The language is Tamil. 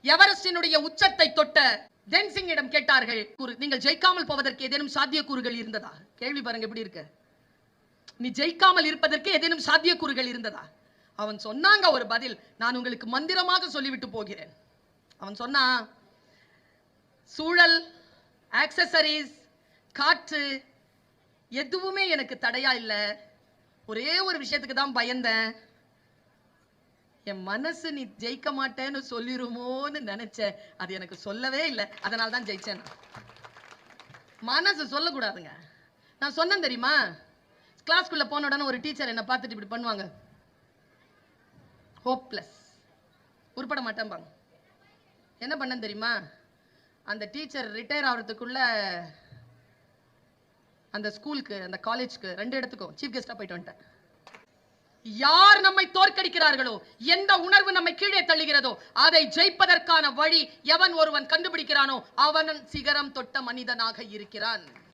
எவரெஸ்டினுடைய உச்சத்தை தொட்ட தென்சிங்கிடம் கேட்டார்கள், நீங்கள் ஜெயிக்காமல் போவதற்கு ஏதேனும் சாத்தியக்கூறுகள் இருந்ததா? கேள்வி பாருங்க எப்படி இருக்கு. நீ ஜெயிக்காமல் இருப்பதற்கு ஏதேனும் சாத்தியக்கூறுகள் இருந்ததா? அவன் சொன்னாங்க ஒரு பதில், நான் உங்களுக்கு மந்திரமாக சொல்லிவிட்டு போகிறேன். அவன் சொன்னா, சூழல், ஆக்சசரிஸ், காற்று எதுவுமே எனக்கு தடையா இல்ல. ஒரே ஒரு விஷயத்துக்கு தான் பயந்தேன். என் மனசு நீ ஜெயிக்க மாட்டேன்னு சொல்லிருமோன்னு நினைச்சேன். அது எனக்கு சொல்லவே இல்லை. அதனால தான் ஜெயிச்சேன். மனசு சொல்லக்கூடாதுங்க. நான் சொன்னேன் தெரியுமா, கிளாஸ்க்குள்ள போன உடனே ஒரு டீச்சர் என்ன பார்த்துட்டு இப்படி பண்ணுவாங்க, ஹோப்லெஸ், உருப்பட மாட்டேன்பாங்க. என்ன பண்ணேன் தெரியுமா, அந்த டீச்சர் ரிட்டையர் ஆகிறதுக்குள்ள அந்த ஸ்கூலுக்கு, அந்த காலேஜ்க்கு, 2 இடத்துக்கும் சீஃப் கெஸ்டா போயிட்டு வந்துட்டேன். யார் நம்மை தோற்கடிக்கிறார்களோ, எந்த உணர்வு நம்மை கீழே தள்ளுகிறதோ, அதை ஜெயிப்பதற்கான வழி எவன் ஒருவன் கண்டுபிடிக்கிறானோ அவன் சிகரம் தொட்ட மனிதனாக இருக்கிறான்.